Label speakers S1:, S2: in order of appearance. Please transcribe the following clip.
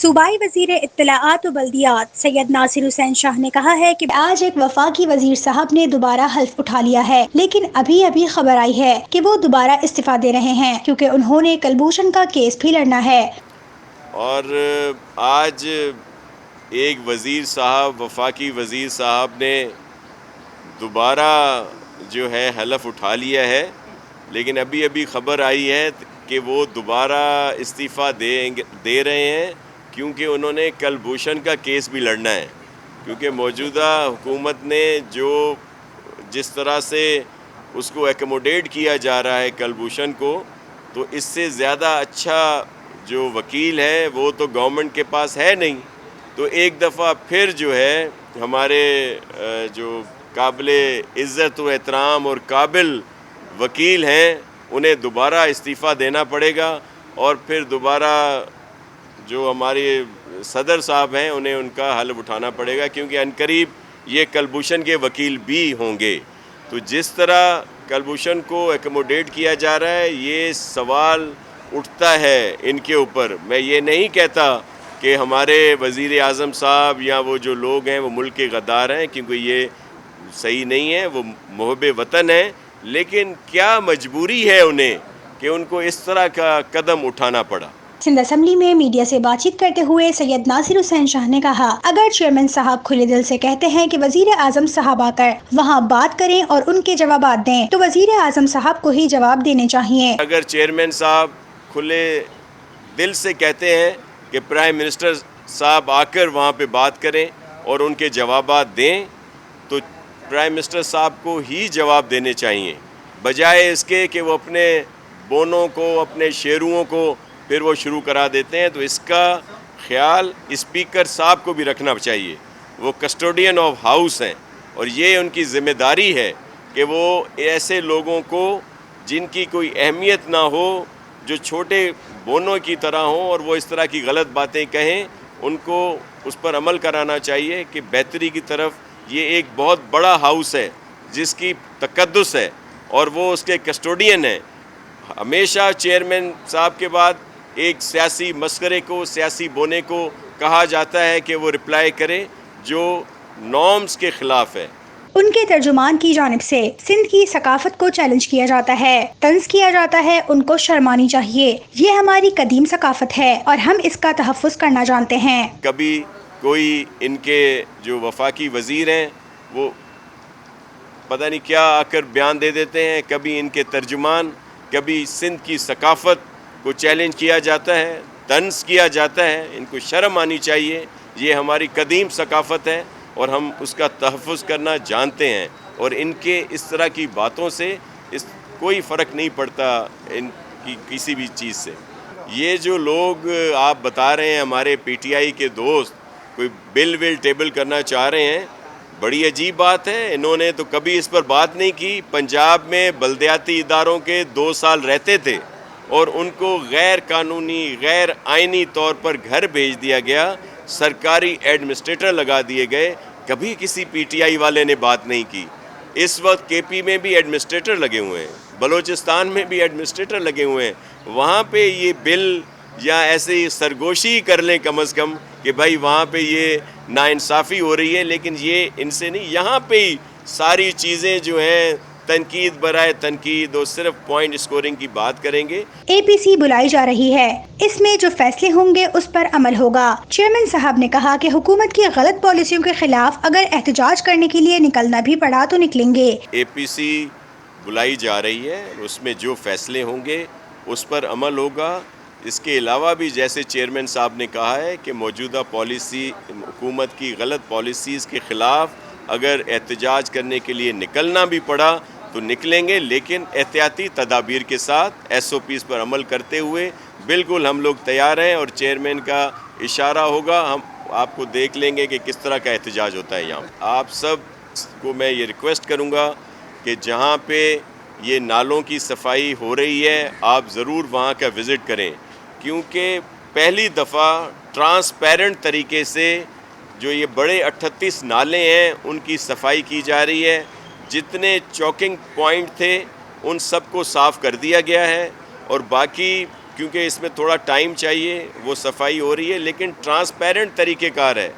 S1: صوبائی وزیر اطلاعات و بلدیات سید ناصر حسین شاہ نے کہا ہے کہ آج ایک وفاقی وزیر صاحب نے دوبارہ حلف اٹھا لیا ہے، لیکن ابھی خبر آئی ہے کہ وہ دوبارہ استعفیٰ دے رہے ہیں کیونکہ انہوں نے کلبھوشن کا کیس بھی لڑنا ہے۔
S2: اور آج ایک وزیر صاحب، وفاقی وزیر صاحب نے دوبارہ جو ہے حلف اٹھا لیا ہے، لیکن ابھی خبر آئی ہے کہ وہ دوبارہ استعفیٰ دے رہے ہیں کیونکہ انہوں نے کلبھوشن کا کیس بھی لڑنا ہے، کیونکہ موجودہ حکومت نے جس طرح سے اس کو ایکوموڈیٹ کیا جا رہا ہے کلبھوشن کو، تو اس سے زیادہ اچھا جو وکیل ہے وہ تو گورنمنٹ کے پاس ہے نہیں، تو ایک دفعہ پھر جو ہے ہمارے جو قابل عزت و احترام اور قابل وکیل ہیں انہیں دوبارہ استعفیٰ دینا پڑے گا، اور پھر دوبارہ جو ہمارے صدر صاحب ہیں انہیں ان کا حلف اٹھانا پڑے گا، کیونکہ عنقریب یہ کلبھوشن کے وکیل بھی ہوں گے۔ تو جس طرح کلبھوشن کو ایکوموڈیٹ کیا جا رہا ہے، یہ سوال اٹھتا ہے ان کے اوپر۔ میں یہ نہیں کہتا کہ ہمارے وزیر اعظم صاحب یا وہ جو لوگ ہیں وہ ملک کے غدار ہیں، کیونکہ یہ صحیح نہیں ہے، وہ محب وطن ہیں، لیکن کیا مجبوری ہے انہیں کہ ان کو اس طرح کا قدم اٹھانا پڑا۔
S1: سندھ اسمبلی میں میڈیا سے بات چیت کرتے ہوئے سید ناصر حسین شاہ نے کہا، اگر چیئرمین صاحب کھلے دل سے کہتے ہیں کہ وزیر اعظم صاحب آ کر وہاں بات کریں اور ان کے جوابات دیں تو وزیر اعظم صاحب کو ہی جواب دینے چاہیے۔
S2: اگر چیئرمین صاحب کھلے دل سے کہتے ہیں کہ پرائم منسٹر صاحب آ کر وہاں پہ بات کریں اور ان کے جوابات دیں، تو پرائم منسٹر صاحب کو ہی جواب دینے چاہیے، بجائے اس کے کہ وہ اپنے بونوں کو، اپنے شیروؤں کو پھر وہ شروع کرا دیتے ہیں۔ تو اس کا خیال اسپیکر صاحب کو بھی رکھنا چاہیے، وہ کسٹوڈین آف ہاؤس ہیں، اور یہ ان کی ذمہ داری ہے کہ وہ ایسے لوگوں کو جن کی کوئی اہمیت نہ ہو، جو چھوٹے بونوں کی طرح ہوں اور وہ اس طرح کی غلط باتیں کہیں، ان کو اس پر عمل کرانا چاہیے کہ بہتری کی طرف۔ یہ ایک بہت بڑا ہاؤس ہے جس کی تقدس ہے اور وہ اس کے کسٹوڈین ہیں۔ ہمیشہ چیئرمین صاحب کے بعد ایک سیاسی مسخرے کو، سیاسی بونے کو کہا جاتا ہے کہ وہ رپلائی کرے جو نارمز کے خلاف ہے۔
S1: ان کے ترجمان کی جانب سے سندھ کی ثقافت کو چیلنج کیا جاتا ہے، طنز کیا جاتا ہے، ان کو شرم آنی چاہیے۔ یہ ہماری قدیم ثقافت ہے اور ہم اس کا تحفظ کرنا جانتے ہیں۔
S2: کبھی کوئی ان کے جو وفاقی وزیر ہیں وہ پتہ نہیں کیا آ کر بیان دے دیتے ہیں، کبھی ان کے ترجمان، کبھی سندھ کی ثقافت کو چیلنج کیا جاتا ہے، طنز کیا جاتا ہے۔ ان کو شرم آنی چاہیے، یہ ہماری قدیم ثقافت ہے اور ہم اس کا تحفظ کرنا جانتے ہیں، اور ان کے اس طرح کی باتوں سے کوئی فرق نہیں پڑتا ان کی کسی بھی چیز سے۔ یہ جو لوگ آپ بتا رہے ہیں ہمارے پی ٹی آئی کے دوست کوئی بل ٹیبل کرنا چاہ رہے ہیں، بڑی عجیب بات ہے، انہوں نے تو کبھی اس پر بات نہیں کی۔ پنجاب میں بلدیاتی اداروں کے 2 سال رہتے تھے اور ان کو غیر قانونی، غیر آئینی طور پر گھر بھیج دیا گیا، سرکاری ایڈمنسٹریٹر لگا دیے گئے، کبھی کسی پی ٹی آئی والے نے بات نہیں کی۔ اس وقت کے پی میں بھی ایڈمنسٹریٹر لگے ہوئے ہیں، بلوچستان میں بھی ایڈمنسٹریٹر لگے ہوئے ہیں، وہاں پہ یہ بل یا ایسے سرگوشی کر لیں کم از کم کہ بھائی وہاں پہ یہ ناانصافی ہو رہی ہے، لیکن یہ ان سے نہیں، یہاں پہ ہی ساری چیزیں جو ہیں تنقید برائے تنقید اور صرف پوائنٹ اسکورنگ کی بات کریں گے۔
S1: اے پی سی بلائی جا رہی ہے، اس میں جو فیصلے ہوں گے اس پر عمل ہوگا۔ چیئرمین صاحب نے کہا کہ حکومت کی غلط پالیسیوں کے خلاف اگر احتجاج کرنے کے لیے نکلنا بھی پڑا تو نکلیں گے۔
S2: اے پی سی بلائی جا رہی ہے، اس میں جو فیصلے ہوں گے اس پر عمل ہوگا۔ اس کے علاوہ بھی جیسے چیئرمین صاحب نے کہا ہے کہ موجودہ پالیسی، حکومت کی غلط پالیسیز کے خلاف اگر احتجاج کرنے کے لیے نکلنا بھی پڑا تو نکلیں گے، لیکن احتیاطی تدابیر کے ساتھ ایس او پیز پر عمل کرتے ہوئے بالکل ہم لوگ تیار ہیں، اور چیئرمین کا اشارہ ہوگا، ہم آپ کو دیکھ لیں گے کہ کس طرح کا احتجاج ہوتا ہے یہاں۔ آپ سب کو میں یہ ریکویسٹ کروں گا کہ جہاں پہ یہ نالوں کی صفائی ہو رہی ہے آپ ضرور وہاں کا وزٹ کریں، کیونکہ پہلی دفعہ ٹرانسپیرنٹ طریقے سے جو یہ بڑے 38 نالے ہیں ان کی صفائی کی جا رہی ہے۔ جتنے چوکنگ پوائنٹ تھے ان سب کو صاف کر دیا گیا ہے، اور باقی کیونکہ اس میں تھوڑا ٹائم چاہیے، وہ صفائی ہو رہی ہے لیکن ٹرانسپیرنٹ طریقہ کار ہے.